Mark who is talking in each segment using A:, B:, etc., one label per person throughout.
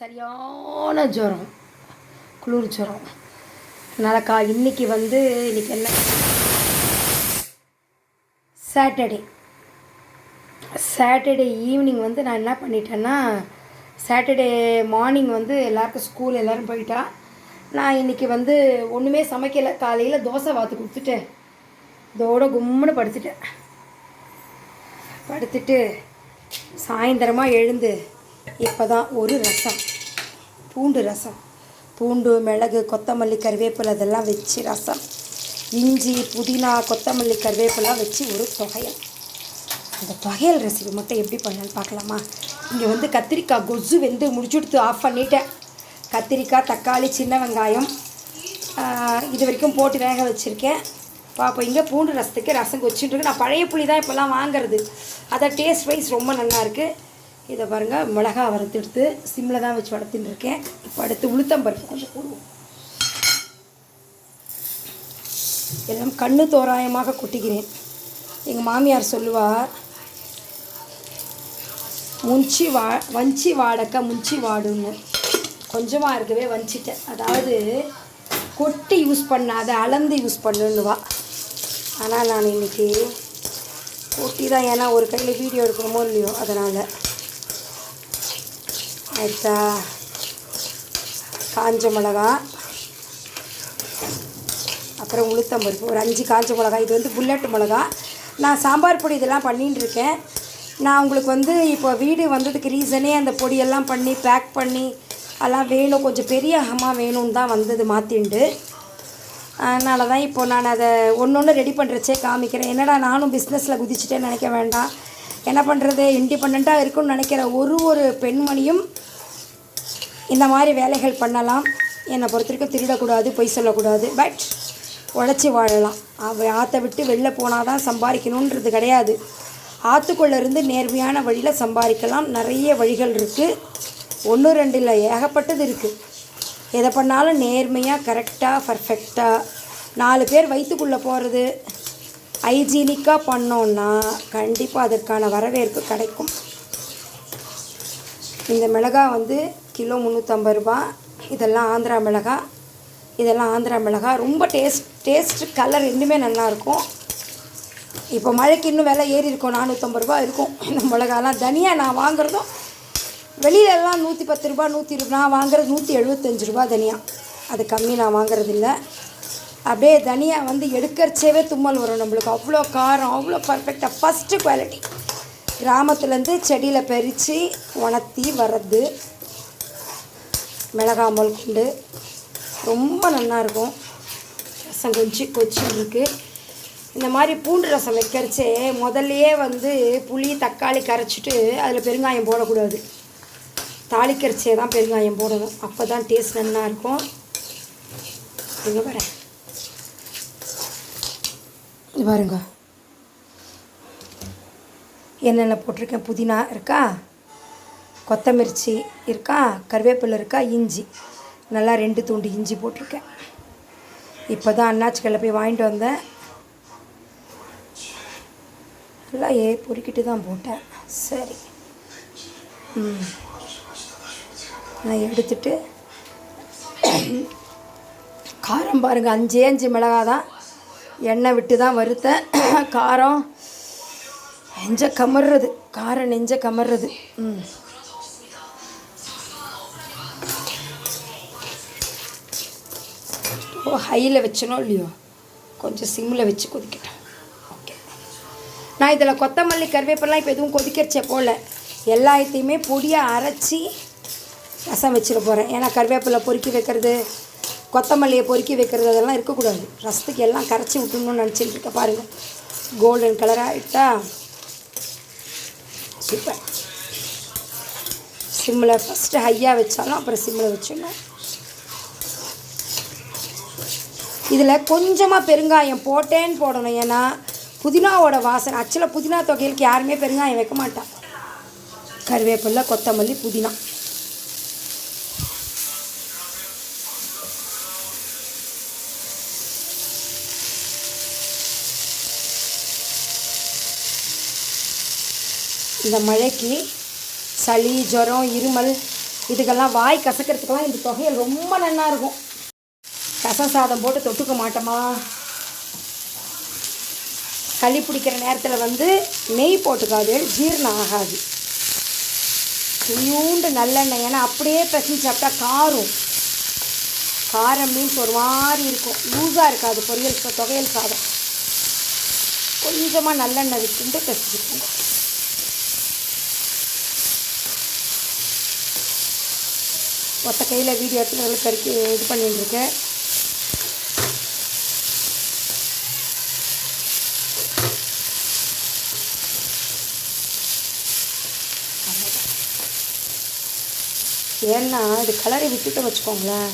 A: சரியான ஜுரம், குளிர் ஜுரம். அதனாலக்கா இன்றைக்கி என்ன சாட்டர்டே ஈவினிங் நான் என்ன பண்ணிட்டேன்னா, சாட்டர்டே மார்னிங் எல்லாருக்கும் ஸ்கூல் எல்லோரும் போயிட்டா. நான் இன்றைக்கி ஒன்றுமே சமைக்கலை. காலையில் தோசை வாத்து கொடுத்துட்டேன். இதோட கும்முன்னு படுத்துட்டு சாயந்தரமாக எழுந்து இப்போ தான் ஒரு ரசம், பூண்டு ரசம், பூண்டு மிளகு கொத்தமல்லி கருவேப்பிலை அதெல்லாம் வச்சு ரசம், இஞ்சி புதினா கொத்தமல்லி கருவேப்பிலை வச்சு ஒரு தொகையல். அந்த தொகையல் ரெசிபி மட்டும் எப்படி பண்ணலான்னு பார்க்கலாமா? இங்கே கத்திரிக்காய் கொசு முடிச்சுடுத்து ஆஃப் பண்ணிட்டேன். கத்திரிக்காய் தக்காளி சின்ன வெங்காயம் இது வரைக்கும் போட்டு வேக வச்சுருக்கேன். பாப்போம். இங்கே பூண்டு ரசத்துக்கு ரசம் கொச்சிட்டுருக்கு. நான் பழைய புளி தான் இப்போல்லாம் வாங்கிறது. அதை டேஸ்ட் வைஸ் ரொம்ப நல்லாயிருக்கு. இதை பாருங்கள், மிளகா வறுத்தெடுத்து சிம்மில் தான் வச்சு வளர்த்துன்னு இருக்கேன். இப்போ அடுத்து உளுத்தம்பருப்பு கொஞ்சம் போடுவோம். எல்லாம் கண்ணு தோராயமாக கொட்டிக்கிறேன். எங்கள் மாமியார் சொல்லுவார், வஞ்சி வாடக்கா முஞ்சி வாடுன்னு. கொஞ்சமாக இருக்கவே வஞ்சிட்டேன். அதாவது கொட்டி யூஸ் பண்ணாத அளந்து யூஸ் பண்ணுன்னுவா. ஆனால் நான் இன்றைக்கி கொட்டி தான், ஏன்னா ஒரு கையில் வீடியோ எடுக்கணுமோ இல்லையோ அதனால். அடுத்தா காஞ்ச மிளகா, அப்புறம் உளுத்தம்பருப்பு ஒரு 5 காஞ்ச மிளகா. இது புல்லட் மிளகா. நான் சாம்பார் பொடி இதெல்லாம் பண்ணின்னு இருக்கேன். நான் உங்களுக்கு இப்போ வீடு வந்ததுக்கு ரீசனே அந்த பொடியெல்லாம் பண்ணி பேக் பண்ணி அதெல்லாம் வேணும், கொஞ்சம் பெரிய அகமாக வேணும்னு தான் மாற்றிண்டு. அதனால தான் இப்போ நான் அதை ஒன்று ரெடி பண்ணுறச்சே காமிக்கிறேன். என்னடா நானும் பிஸ்னஸில் குதிச்சுட்டேன்னு நினைக்க வேண்டாம். என்ன பண்ணுறது, இண்டிபெண்ட்டாக இருக்குன்னு நினைக்கிற ஒரு பெண்மணியும் இந்த மாதிரி வேலைகள் பண்ணலாம். என்னை பொறுத்த வரைக்கும் திருடக்கூடாது, பொய் சொல்லக்கூடாது, பட் உழைச்சி வாழலாம். ஆற்றை விட்டு வெளில போனால் தான் சம்பாதிக்கணுன்றது கிடையாது. ஆற்றுக்குள்ளேருந்து நேர்மையான வழியில் சம்பாதிக்கலாம். நிறைய வழிகள் இருக்குது. 1 2 இல்லை, ஏகப்பட்டது இருக்குது. எதை பண்ணாலும் நேர்மையாக கரெக்டாக பர்ஃபெக்டாக 4 பேர் வயிற்றுக்குள்ளே போகிறது ஹைஜீனிக்காக பண்ணோன்னா கண்டிப்பாக அதற்கான வரவேற்பு கிடைக்கும். இந்த மிளகா கிலோ 350 ரூபா. இதெல்லாம் ஆந்திரா மிளகா. ரொம்ப டேஸ்ட் கலர் ரெண்டுமே நல்லாயிருக்கும். இப்போ மழைக்கு இன்னும் விலை ஏறி இருக்கும், 450 ரூபா இருக்கும் இந்த மிளகாலாம். தனியா நான் வாங்குறதும் வெளியிலலாம் 110 ரூபா 120. நான் வாங்குறது 175 ரூபா தனியா. அது கம்மி நான் வாங்குறது இல்லை. அப்படியே தனியா எடுக்கிறச்சேவே தும்மல் வரும் நம்மளுக்கு. அவ்வளோ காரம், அவ்வளோ பர்ஃபெக்டாக ஃபஸ்ட்டு குவாலிட்டி. கிராமத்துலேருந்து செடியில் பறித்து உணர்த்தி வர்றது மிளகாய் கொண்டு ரொம்ப நல்லாயிருக்கும். ரசம் கொச்சின்னு இருக்குது. இந்த மாதிரி பூண்டு ரசம் வைக்கிறச்சே முதல்லையே புளி தக்காளி கரைச்சிட்டு அதில் பெருங்காயம் போடக்கூடாது. தாளிக்கிறச்சே தான் பெருங்காயம் போடணும். அப்போ தான் டேஸ்ட் நல்லா இருக்கும். இங்கே வரேன், பாருங்க என்னென்ன போட்டிருக்கேன். புதினா இருக்கா, கொத்தமிர்ச்சி இருக்கா, கருவேப்பிலை இருக்கா, இஞ்சி நல்லா 2 துண்டு இஞ்சி போட்டிருக்கேன். இப்போ தான் அண்ணாச்சிக்கல்ல போய் வாங்கிட்டு வந்தேன். நல்லா பொறுக்கிட்டு தான் போட்டேன். சரி, நான் எடுத்துட்டு காரம் பாருங்கள், 5 மிளகா தான் எண்ணெய் விட்டு தான் வறுத்தேன். காரம் நெஞ்ச கமர்றது. ஹையில் வச்சனோ இல்லையோ, கொஞ்சம் சிம்மில் வச்சு கொதிக்கட்டும். ஓகே, நான் இதில் கொத்தமல்லி கருவேப்பிலாம் இப்போ எதுவும் கொதிக்கிறச்சே போல் எல்லாத்தையுமே பொடியாக அரைச்சி ரசம் வச்சிட போகிறேன். ஏன்னா கருவேப்பிலை பொறுக்கி வைக்கிறது, கொத்தமல்லியை பொறுக்கி வைக்கிறது அதெல்லாம் இருக்கக்கூடாது. ரசத்துக்கு எல்லாம் கரைச்சி விட்டுணுன்னு நினச்சிட்டு இருக்க. பாருங்கள், கோல்டன் கலராக ஆகிட்டா சூப்பர். சிம்மில் ஃபஸ்ட்டு ஹையாக வச்சாலும் அப்புறம் சிம்மில் வச்சிடணும். இதில் கொஞ்சமாக பெருங்காயம் போடணும். ஏன்னா புதினாவோட வாசனை. ஆக்சுவலாக புதினா தொகையிலுக்கு யாருமே பெருங்காயம் வைக்க மாட்டான். கருவேப்பிலை கொத்தமல்லி புதினா இந்த மழைக்கு சளி ஜுரம் இருமல் இதுக்கெல்லாம் வாய் கசக்கிறதுக்கெல்லாம் இந்த தொகையல் ரொம்ப நல்லா இருக்கும். ரசம் சாதம் போட்டு தொட்டுக்க மாட்டோமா? களி பிடிக்கிற நேரத்தில் வந்து நெய் போட்டுக்காது, ஜீரணம் ஆகாது. துணியூண்டு நல்லெண்ணெய், ஏன்னா அப்படியே பிசைஞ்சு சாப்பிட்டா காரம் மீன்ஸ் ஒரு மாதிரி இருக்கும், லூஸாக இருக்காது பொரியல் தொகையல் சாதம். கொஞ்சமாக நல்லெண்ணெய் விட்டுட்டு பிசைஞ்சுக்கோங்க. ஒத்த கையில் வீடியோ எடுத்து நல்லா கறிக்கு இது பண்ணிட்டுருக்கேன். ஏன்னா இது கலரை விட்டுட்டு வச்சுக்கோங்களேன்,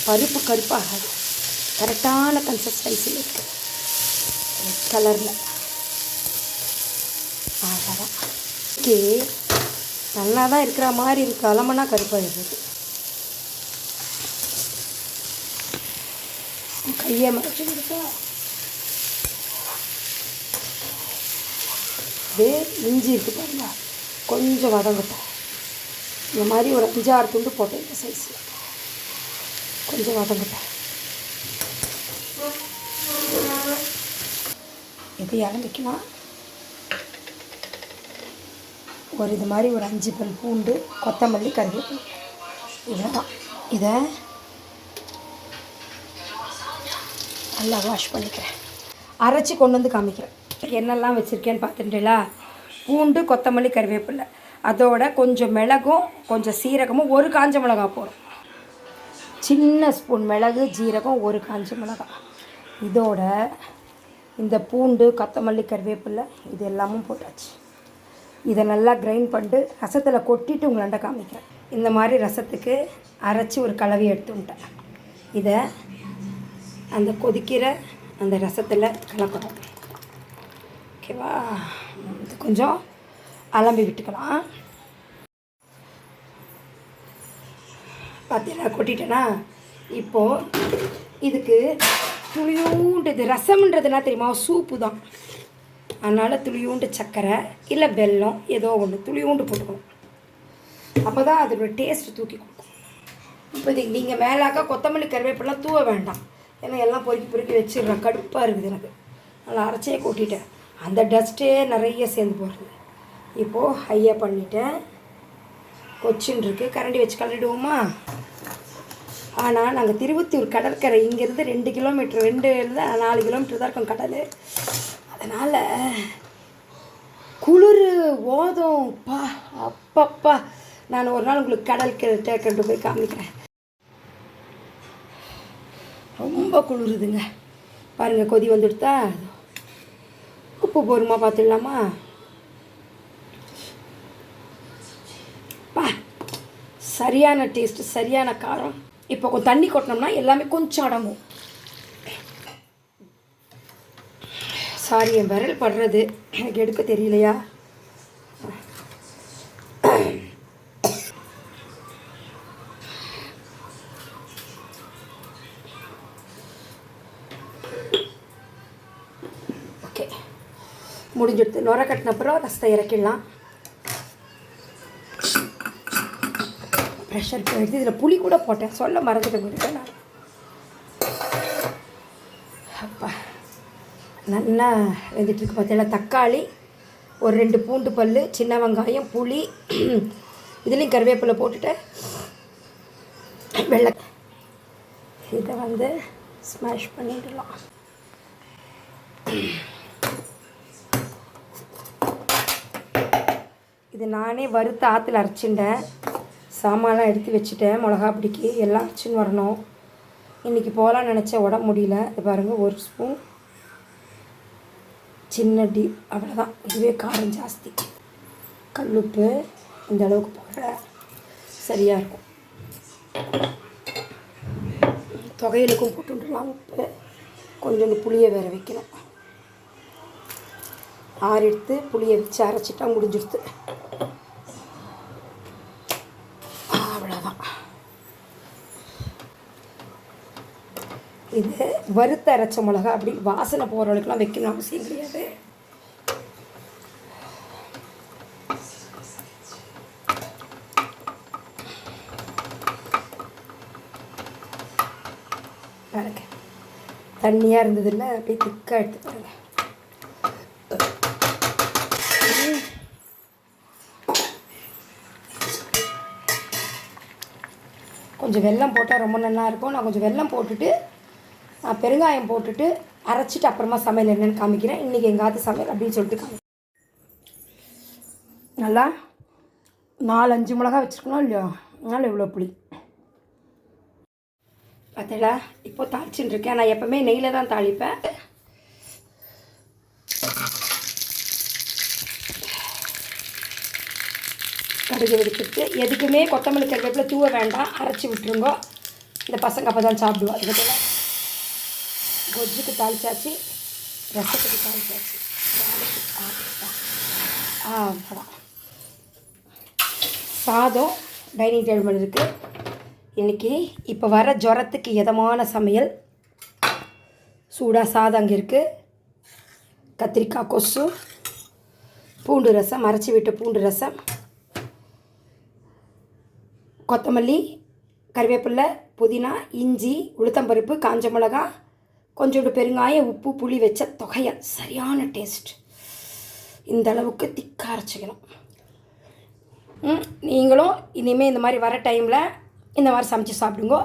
A: பருப்பு கருப்பாகாது. கரெக்டான கன்சிஸ்டன்சியில் இருக்குது ரெட் கலரில். அவ்வளோதான். ஓகே, நல்லா தான் இருக்கிற மாதிரி இருக்குது, அலமனா கருப்பாகிடுது. கையை மறைச்சி கொடுத்தா இது இஞ்சி இருக்குது பாருங்க, கொஞ்சம் வதங்கட்டும். இந்த மாதிரி ஒரு 5-6 துண்டு போட்டேன் இந்த சைஸில், கொஞ்சம் வதங்கட்டேன். இது இறங்கிக்கலாம். ஒரு இது மாதிரி ஒரு 5 பல் பூண்டு, கொத்தமல்லி, கருவேப்பிலை, இவ்வளோதான். இதை நல்லா வாஷ் பண்ணிக்கிறேன், அரைச்சி கொண்டு வந்து காமிக்கிறேன். என்னெல்லாம் வச்சுருக்கேன்னு பார்த்துட்டீங்களா? பூண்டு, கொத்தமல்லி, கருவேப்பிலை, அதோட கொஞ்சம் மிளகும் கொஞ்சம் சீரகமும், ஒரு காஞ்ச மிளகா போடும். சின்ன ஸ்பூன் மிளகு, ஜீரகம், ஒரு காஞ்ச மிளகா. இதோட இந்த பூண்டு, கொத்தமல்லி, கருவேப்பிலை இது எல்லாமும் போட்டாச்சு. இதை நல்லா கிரைண்ட் பண்ணிட்டு ரசத்தில் கொட்டிட்டு உங்களாண்ட காமிக்கிறேன். இந்த மாதிரி ரசத்துக்கு அரைச்சி ஒரு கலவையை எடுத்துட்டேன். இதை அந்த கொதிக்கிற அந்த ரசத்தில் கலக்கணும். ஓகேவா? இது கொஞ்சம் அலம்பி விட்டுக்கலாம். பார்த்தீங்களா, கொட்டிட்டேன்னா இப்போது இதுக்கு துளியூண்டு, இது ரசம்ன்றதுனா தெரியுமா, சூப்பு தான். அதனால் துளியூண்டு சர்க்கரை இல்லை வெல்லம் ஏதோ ஒன்று துளியூண்டு போட்டுக்கணும். அப்போ தான் அதோட டேஸ்ட்டு தூக்கி கொடுக்கும். இப்போ இது நீங்கள் மேலாக்க கொத்தமல்லி கருவேப்பிலாம் தூவ வேண்டாம், ஏன்னா எல்லாம் பொறுக்கி வச்சிடுறேன், கடுப்பாக இருக்குது எனக்கு. நல்லா அரைச்சே கொட்டிட்டேன், அந்த டஸ்ட்டே நிறைய சேர்ந்து போகிறது. இப்போது ஹையாக பண்ணிவிட்டேன், கொச்சின்னு இருக்குது. கரண்டி வச்சு கலரிடுவோமா? ஆனால் நாங்கள் திருவத்தூர் கடற்கரை இங்கேருந்து 2 கிலோமீட்டர், 4 கிலோமீட்டர் தான் இருக்கும் கடல். அதனால் குளிர் ஓதும் பா, அப்பப்பா. நான் ஒரு நாள் உங்களுக்கு கடல் கொண்டு போய் காமிக்கிறேன். ரொம்ப குளிருதுங்க பாருங்கள். கொதி வந்துடுதா? உப்பு போருமா பார்த்துடலாமா? பா, சரியான டேஸ்ட்டு, சரியான காரம். இப்போ கொஞ்சம் தண்ணி கொட்டினோம்னா எல்லாமே கொஞ்சம் அடங்கும். சாரி, என் விரல் படுறது எனக்கு எடுக்க தெரியலையா? ஓகே, முடிஞ்சிடுது. நுர கட்டினப்புறம் ரசத்தை இறக்கிடலாம். ப்ரெஷர் போயிடுது. இதில் புளி கூட போட்டேன், சொல்ல மறந்துட்டேன் நான். அப்பா, நல்லா வெந்துட்டுருக்கு. பார்த்தீங்களா? தக்காளி, ஒரு 2 பூண்டு பல், சின்ன வெங்காயம், புளி, இதுலேயும் கருவேப்பிலை போட்டுட்டு வெள்ளை இதை வந்து ஸ்மாஷ் பண்ணிடலாம். இது நானே வறுத்து ஆற்றுல அரைச்சிட்டேன், சாமான்லாம் எடுத்து வச்சுட்டேன். மிளகா பிடிக்கி எல்லாம் அரைச்சின்னு வரணும். இன்றைக்கி போகலான்னு நினச்சேன், உடம்பு முடியல. இது பாருங்கள், 1 ஸ்பூன் சின்ன டீ, அவ்வளோதான். இதுவே காரம் ஜாஸ்தி. கல்லுப்பு இந்த அளவுக்கு போடுற சரியாக இருக்கும். தொகையிலுக்கும் போட்டுலாம் உப்பு, கொஞ்சோண்டு புளியை வேற வைக்கணும். எடுத்து புளியை வச்சு அரைச்சிட்டா முடிஞ்சிடுது. அவ்வளோதான். இது வறுத்த அரைச்ச மிளகா, அப்படி வாசனை போகிற அளவுக்குலாம் வைக்கணும் அவசியம் கிடையாது. பாருங்க, தண்ணியாக இருந்ததில்ல, அப்படியே திக்காக எடுத்து பாருங்க. கொஞ்சம் வெல்லம் போட்டால் ரொம்ப நல்லாயிருக்கும். நான் கொஞ்சம் வெல்லம் போட்டுட்டு பெருங்காயம் போட்டுட்டு அரைச்சிட்டு அப்புறமா சமையல் என்னென்னு காமிக்கிறேன். இன்றைக்கி எங்காவது சமையல் அப்படின்னு சொல்லிட்டு நல்லா 4-5 மிளகா வச்சுருக்கணும் இல்லையோ, அதனால் இவ்வளோ புளி. பார்த்தீங்களா, இப்போ தாளிச்சுட்டு இருக்கேன். நான் எப்போவுமே நெய்யில் தான் தாளிப்பேன். கடுகு வெடிச்சிட்டு எதுக்குமே கொத்தமல்லி கருவேப்பிலை தூவ வேண்டாம், அரைச்சி விட்டுருங்க. இந்த பசங்க அப்போ தான் சாப்பிடுவோம். அதுக்கு கொஜ்ஜுக்கு தாளிச்சாச்சு, ரசத்துக்கு தாளிச்சாச்சு. அவ்வளோதான். சாதம் டைனிங் டேபிள் மேலே இருக்குது. இன்றைக்கி இப்போ வர ஜுரத்துக்கு இதமான சமையல். சூடாக சாதம் அங்கே இருக்குது. கத்திரிக்காய் கொசு, பூண்டு ரசம், அரைச்சி விட்ட பூண்டு ரசம், கொத்தமல்லி, கருவேப்பிலை, புதினா, இஞ்சி, உளுத்தம்பருப்பு, காஞ்ச மிளகா, கொஞ்சோண்டு பெருங்காயம், உப்பு, புளி வச்ச தொகையல். சரியான டேஸ்ட். இந்த அளவுக்கு திக்காக அரைச்சிக்கணும். நீங்களும் இனிமேல் இந்த மாதிரி வர டைமில் இந்த மாதிரி சமைச்சு சாப்பிடுங்க.